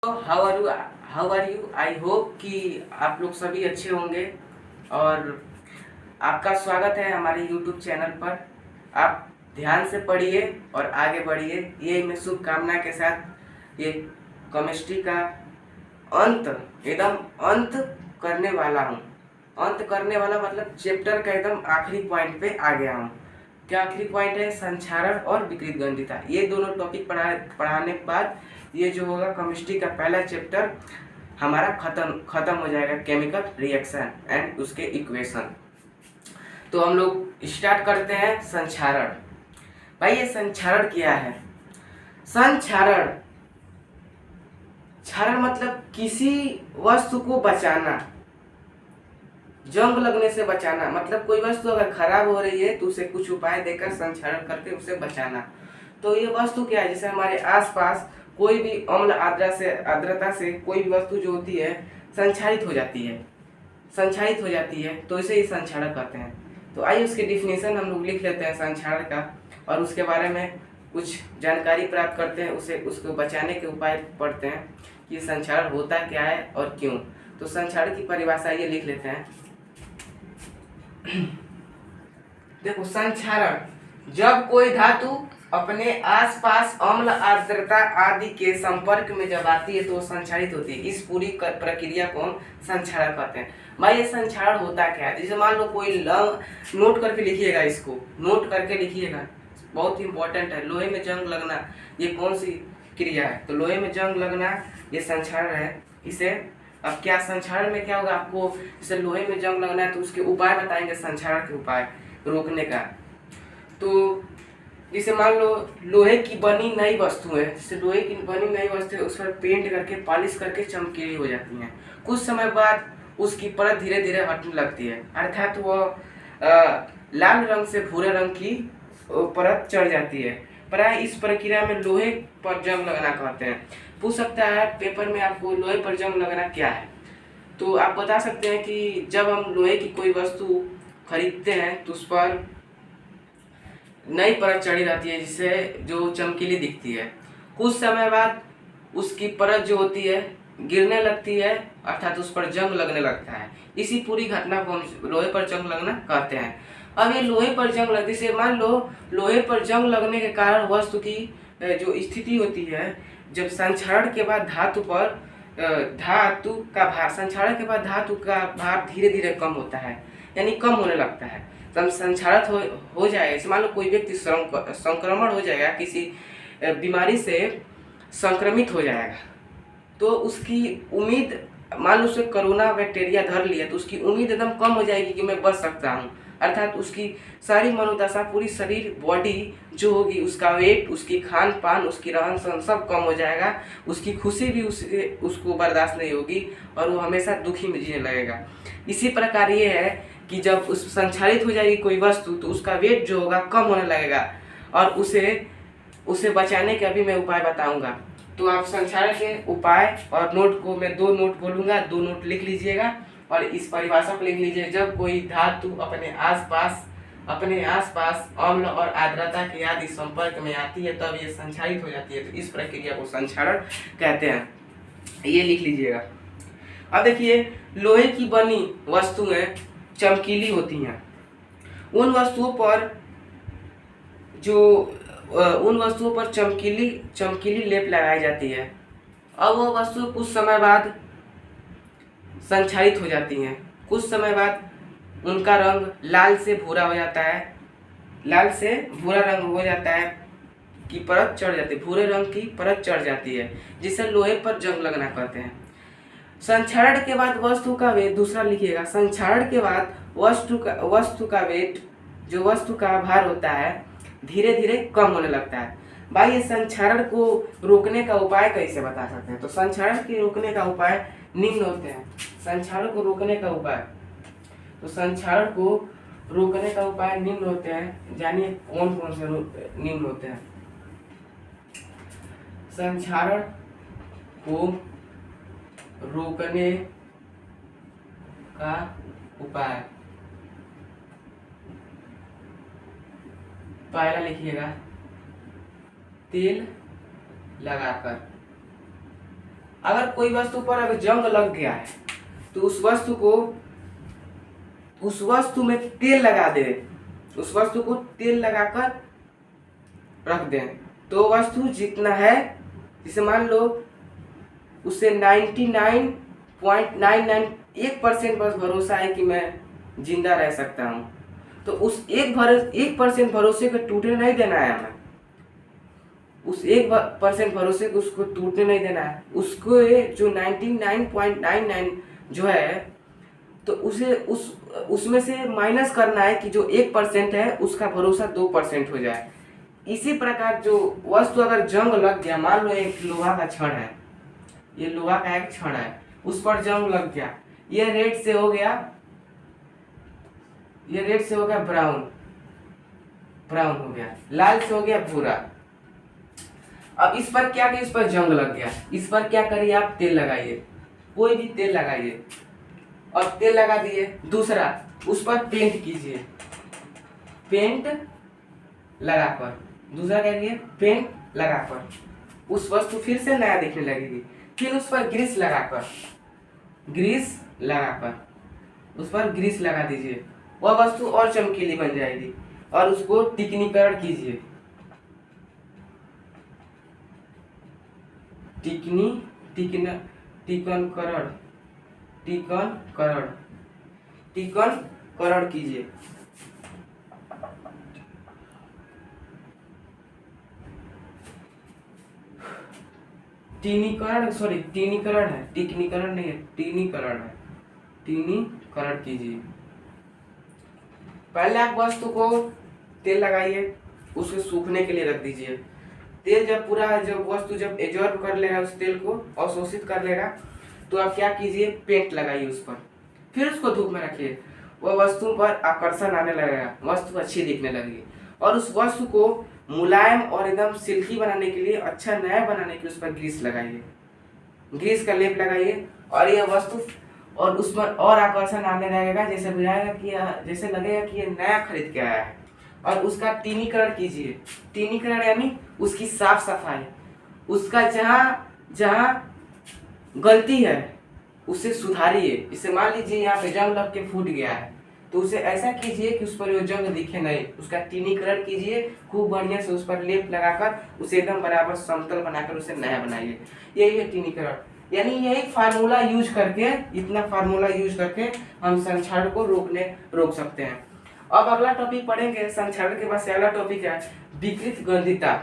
How are you I hope कि आप लोग सभी अच्छे होंगे। और आपका स्वागत है हमारे यूट्यूब चैनल पर। आप ध्यान से पढ़िए और आगे बढ़िए, ये मैं शुभकामना के साथ ये केमिस्ट्री का अंत एकदम अंत करने वाला हूँ। अंत करने वाला मतलब चैप्टर का एकदम आखिरी पॉइंट पे आ गया हूँ। क्या आखिरी पॉइंट है? संक्षारण और विकृत गंधिता। ये दोनों टॉपिक पढ़ाने के बाद ये जो होगा केमिस्ट्री का पहला चैप्टर हमारा खत्म हो जाएगा, केमिकल रिएक्शन एंड उसके इक्वेशन। तो हम लोग स्टार्ट करते हैं संक्षारण। भाई ये संक्षारण क्या है? संक्षारण मतलब किसी वस्तु को बचाना, जंग लगने से बचाना। मतलब कोई वस्तु अगर खराब हो रही है तो उसे कुछ उपाय देकर संक्षारण करके उसे बचाना। तो ये वस्तु क्या है? जैसे हमारे आसपास कोई भी अम्ल आर्द्रता से कोई भी वस्तु जो होती है संक्षारित हो जाती है, तो इसे ही संक्षारण कहते हैं। तो आइए उसकी डिफिनेशन हम लोग लिख लेते हैं संक्षारण का, और उसके बारे में कुछ जानकारी प्राप्त करते हैं, उसको बचाने के उपाय पढ़ते हैं कि संक्षारण होता क्या है और क्यों। तो संक्षारण की परिभाषा ये लिख लेते हैं। देखो, संक्षारण जब कोई धातु अपने आसपास अम्ल आर्द्रता आदि के संपर्क में जब आती है तो संक्षारित होती है। इस पूरी प्रक्रिया को हम संक्षारण कहते हैं। भाई ये संक्षारण होता क्या है? जैसे मान लो कोई नोट करके लिखिएगा, इसको नोट करके लिखिएगा, बहुत इंपॉर्टेंट है। लोहे में जंग लगना, ये कौन सी क्रिया है? तो लोहे में जंग लगना ये संक्षारण है। इसे अब क्या संक्षारण में क्या होगा आपको? जैसे लोहे में जंग लगना है तो उसके उपाय बताएंगे, संक्षारण के उपाय रोकने का। तो जैसे मान लो लोहे की बनी नई वस्तु है, जैसे लोहे की बनी नई वस्तु है, उस पर पेंट करके पॉलिश करके चमकीली हो जाती हैं। कुछ समय बाद उसकी परत धीरे धीरे हटने लगती है, अर्थात वह लाल रंग से भूरे रंग की परत चढ़ जाती है। प्राय इस प्रक्रिया में लोहे पर जंग लगना कहते हैं। पूछ सकता है पेपर में आपको लोहे पर जंग लगना क्या है? तो आप बता सकते हैं कि जब हम लोहे की कोई वस्तु खरीदते हैं तो उस पर नई परत चढ़ी रहती है, जिससे जो चमकीली दिखती है। कुछ समय बाद उसकी परत जो होती है गिरने लगती है, अर्थात उस पर जंग लगने लगता है। इसी पूरी घटना को हम लोहे पर जंग लगना कहते हैं। अब ये लोहे पर जंग लगने से, मान लो लोहे पर जंग लगने के कारण वस्तु की जो स्थिति होती है, जब संक्षारण के बाद धातु का भार धीरे धीरे कम होता है, यानी कम होने लगता है। जब संक्षारित हो जाए, मान लो कोई व्यक्ति संक्रमण हो जाएगा, किसी बीमारी से संक्रमित हो जाएगा, तो उसकी उम्मीद, मान लो उसे कोरोना बैक्टीरिया धर लिया, तो उसकी उम्मीद एकदम कम हो जाएगी कि मैं बच सकता हूँ। अर्थात उसकी सारी मनोदशा, पूरी शरीर बॉडी जो होगी, उसका वेट, उसकी खान पान, उसकी रहन सहन सब कम हो जाएगा। उसकी खुशी भी उसको बर्दाश्त नहीं होगी और वो हमेशा दुखी में जीने लगेगा। इसी प्रकार ये है कि जब उस संक्षारित हो जाएगी कोई वस्तु तो उसका वेट जो होगा कम होने लगेगा, और उसे बचाने के अभी मैं उपाय बताऊंगा। तो आप संक्षारण के उपाय और नोट को मैं 2 नोट बोलूंगा, 2 नोट लिख लीजिएगा और इस परिभाषा को लिख लीजिए। जब कोई धातु अपने आसपास अम्ल और आर्द्रता के आदि संपर्क में आती है तब ये संक्षारित हो जाती है। तो इस प्रक्रिया को संक्षारण कहते हैं, ये लिख लीजिएगा। अब देखिए, लोहे की बनी वस्तुएं चमकीली होती हैं। उन वस्तुओं पर चमकीली लेप लगाई जाती है। अब वह वस्तु कुछ समय बाद संक्षारित हो जाती हैं। कुछ समय बाद उनका रंग लाल से भूरा हो जाता है, की परत चढ़ जाती है, भूरे रंग की परत चढ़ जाती है, जिसे लोहे पर जंग लगना कहते हैं। संक्षारण के बाद वस्तु का वेट, दूसरा लिखिएगा, संक्षारण के बाद वस्तु का वेट, जो वस्तु का भार होता है, धीरे धीरे कम होने लगता है। भाई ये संक्षारण को रोकने का उपाय कैसे बता सकते हैं? तो संक्षारण के रोकने का उपाय निम्न होते हैं। संक्षारण को रोकने का उपाय निम्न होते हैं। जानिए कौन कौन से निम्न होते हैं। संक्षारण को रोकने का उपाय, पहला लिखिएगा, तेल लगाकर। अगर कोई वस्तु पर अगर जंग लग गया है तो उस वस्तु में तेल लगा दे, उस वस्तु को तेल लगाकर रख दें तो वस्तु जितना है, जिसे मान लो उसे 99.99 बस भरोसा है कि मैं जिंदा रह सकता हूँ, तो उस 1% भरोसे को टूटने नहीं देना है हमें, उस 1% भरोसे को उसको टूटने नहीं देना है। उसको जो 99.99 जो है तो उसे उसमें से माइनस करना है कि जो 1% है उसका भरोसा 2% हो जाए। इसी प्रकार जो वस्तु अगर जंग लग गया, मान लो एक लोहा का छड़ है, ये लोहा का एक छड़ है, उस पर जंग लग गया, ये रेड से हो गया ब्राउन हो गया, लाल से हो गया भूरा। अब इस पर क्या किया, इस पर जंग लग गया, इस पर क्या करिए आप, तेल लगाइए, कोई भी तेल लगाइए, और तेल लगा दिए। दूसरा, उस पर पेंट कीजिए, पेंट लगाकर, दूसरा क्या करिए, पेंट लगाकर उस वस्तु फिर से नया दिखने लगेगी। फिर उस पर ग्रीस लगाकर उस पर ग्रीस लगा दीजिए, वह वस्तु और चमकीली बन जाएगी। और उसको टिकनीकरण कीजिए, टिकनकरण कीजिए। टिकनीकरण है, टिकनीकरण नहीं है, टिकनीकरण है, टिकनीकरण कीजिए। पहले आप वस्तु को तेल लगाइए, उसको सूखने के लिए रख दीजिए। तेल जब वस्तु जब एब्जॉर्ब कर लेगा, उस तेल को अवशोषित कर लेगा, तो आप क्या कीजिए, पेंट लगाइए उस पर, फिर उसको धूप में रखिए। वह वस्तु पर आकर्षण आने लगेगा, वस्तु अच्छी दिखने लगेगी। और उस वस्तु को मुलायम और एकदम सिल्की बनाने के लिए, अच्छा नया बनाने के लिए उस पर ग्रीस लगाइए, ग्रीस का लेप लगाइए। और यह वस्तु और उस पर और आकर्षण आने लगेगा, जैसे बुझाएगा कि जैसे लगेगा कि ये नया खरीद के आया है। और उसका टिनीकरण कीजिए, टिनीकरण यानी उसकी साफ सफाई, उसका जहाँ गलती है उसे सुधारिए। इसे मान लीजिए यहाँ पे जंग लग के फूट गया है, तो उसे ऐसा कीजिए कि उस पर वो जंग दिखे नहीं, उसका टिनीकरण कीजिए, खूब बढ़िया से उस पर लेप लगाकर उसे एकदम बराबर समतल बनाकर उसे नया बनाइए। यही है टिनीकरण, यानी यही फार्मूला यूज करके, इतना फार्मूला यूज करके हम संक्षारण को रोक सकते हैं। अब अगला टॉपिक पढ़ेंगे, संक्षारण के बाद से अगला टॉपिक है विकृत गंधिता।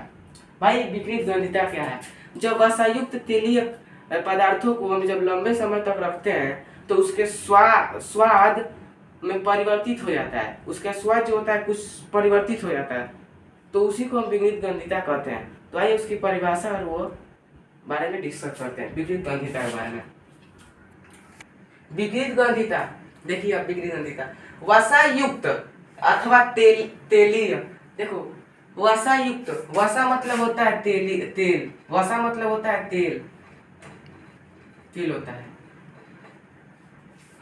भाई विकृत गंधिता क्या है? जब वसायुक्त तेलीय पदार्थों को हम जब लंबे समय तक रखते हैं तो उसके स्वाद में परिवर्तित हो जाता है, उसका स्वाद जो होता है कुछ परिवर्तित हो जाता है, तो उसी को हम विकृत गंधिता कहते हैं। तो आइए उसकी परिभाषा और वो बारे में डिस्कस करते हैं, विकृत गंधिता के बारे में। विकृत गंधिता, देखिए अब विकृत गंधिता, वसायुक्त अथवा तेलीय। देखो वसायुक्त, वसा मतलब होता है तेल, वसा मतलब होता है तेल होता है।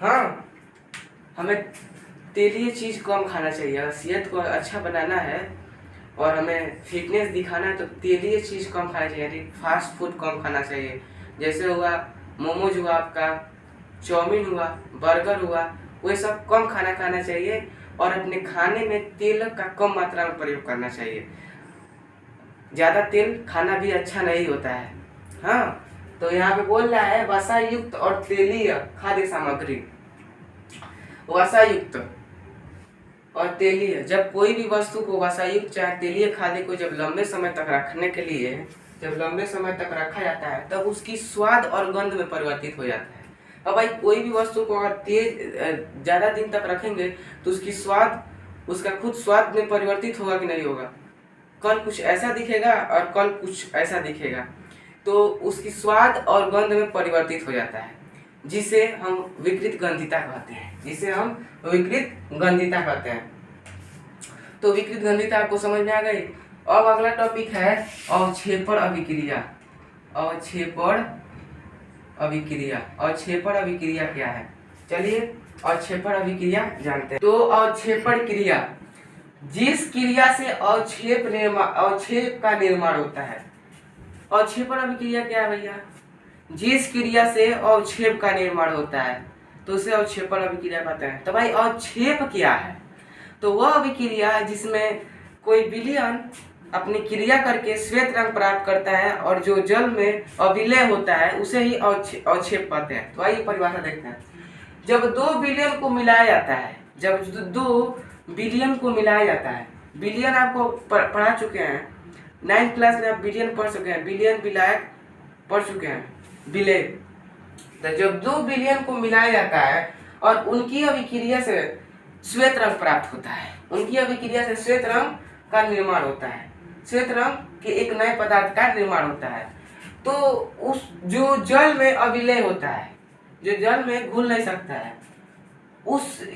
हाँ, हमें तेलीय चीज कम खाना चाहिए। अगर सेहत को अच्छा बनाना है और हमें फिटनेस दिखाना है तो तेलीय चीज कम खाना चाहिए, फास्ट फूड कम खाना चाहिए। जैसे हुआ मोमोज हुआ, आपका चाउमीन हुआ, बर्गर हुआ, वो सब कम खाना चाहिए। और अपने खाने में तेल का कम मात्रा में प्रयोग करना चाहिए। ज़्यादा तेल खाना भी अच्छा नहीं होता है। हाँ, तो यहाँ पे बोल रहा है वसायुक्त और तेलीय खाद्य सामग्री। वसायुक्त और तेलीय, जब कोई भी वस्तु को वसायुक्त चाहे तेलीय खाद्य को जब लंबे समय तक रखने के लिए, जब लंबे समय तक रखा जाता है तब उसकी स्वाद और गंध में परिवर्तित हो जाता है। अब भाई कोई भी वस्तु को अगर ज़्यादा दिन तक रखेंगे तो उसकी स्वाद, उसका खुद स्वाद में परिवर्तित होगा कि नहीं होगा? कल कुछ ऐसा दिखेगा और कल कुछ ऐसा दिखेगा, तो उसकी स्वाद और गंध में परिवर्तित हो जाता है, जिसे हम विकृत गंधिता कहते हैं, तो विकृत गंधिता आपको समझ में आ गई। अब अगला टॉपिक है अवक्षेपण अभिक्रिया। अवक्षेपण अभिक्रिया क्या है? चलिए अवक्षेपण अभिक्रिया जानते हैं। तो अवक्षेपण क्रिया, जिस क्रिया से अवक्षेप का निर्माण होता है। अवक्षेपण अभिक्रिया क्या है भैया? जिस क्रिया से अवक्षेप का निर्माण होता है तो उसे अवक्षेपण अभिक्रिया कहते हैं। तो भाई अवक्षेप क्या है? तो वह अभिक्रिया है जिसमें कोई विलयन अपनी क्रिया करके श्वेत रंग प्राप्त करता है और जो जल में अविलय होता है उसे ही अवक्षेप कहते हैं। तो आइए परिभाषा देखते हैं। जब दो विलयन को मिलाया जाता है, जब दो विलयन को मिलाया जाता है, विलयन आपको पढ़ा चुके हैं 9th क्लास में, आप विलयन पढ़ चुके हैं, विलयन विलायक पढ़ चुके हैं, विलय। तो जब दो विलयन को मिलाया जाता है और उनकी अभिक्रिया से श्वेत रंग प्राप्त होता है, उनकी अभिक्रिया से श्वेत रंग का निर्माण होता है, श्वेत रंग के एक नए पदार्थ का निर्माण होता है। तो उस जो जल में अविलय होता है, जो जल में घुल नहीं सकता है,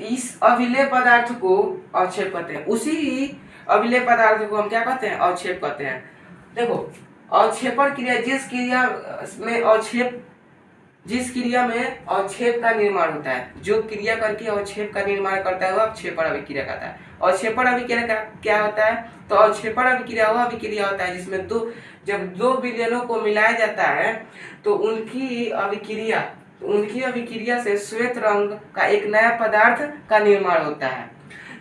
इस अविलय पदार्थ को अवक्षेप कहते हैं। उसी अविलय पदार्थ को हम क्या कहते हैं? अवक्षेप कहते हैं। देखो, अवक्षेपण क्रिया जिस क्रिया में अवक्षेप का निर्माण होता है, जो क्रिया करके अवक्षेप का निर्माण करता है वह अवक्षेपण अभिक्रिया कहता है। अवक्षेपण अभिक्रिया क्या होता है? तो अवक्षेपण अभिक्रिया वह अभिक्रिया होता है जिसमें जब दो विलयनों को मिलाया जाता है तो उनकी अभिक्रिया से श्वेत रंग का एक नया पदार्थ का निर्माण होता है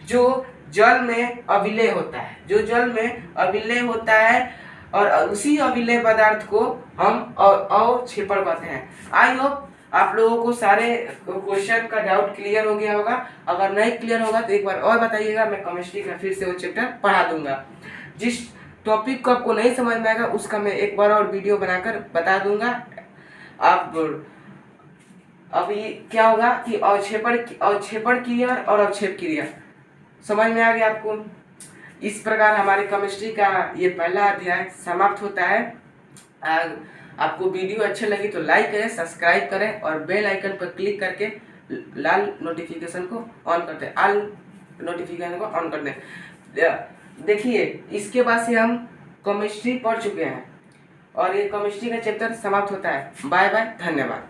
जो जल में अविलय होता है, जो जल में अविलय होता है, और उसी अविलय पदार्थ को हम अवक्षेपण कहते हैं। आई होप आप लोगों को सारे क्वेश्चन का डाउट क्लियर हो गया होगा। अगर नहीं क्लियर होगा तो एक बार और बताइएगा, मैं केमिस्ट्री का फिर से वो चैप्टर पढ़ा दूंगा। जिस टॉपिक को आपको नहीं समझ में आएगा उसका मैं एक बार और वीडियो बनाकर बता दूंगा। आप अभी क्या होगा कि अवक्षेपण क्रिया और अवक्षेप क्रिया समझ में आ गया आपको। इस प्रकार हमारे केमिस्ट्री का ये पहला अध्याय समाप्त होता है। आपको वीडियो अच्छी लगी तो लाइक करें, सब्सक्राइब करें और बेल आइकन पर क्लिक करके लाल नोटिफिकेशन को ऑन कर दें, ऑल नोटिफिकेशन को ऑन कर दें। देखिए, इसके बाद से हम केमिस्ट्री पढ़ चुके हैं और ये केमिस्ट्री का चैप्टर समाप्त होता है। बाय बाय, धन्यवाद।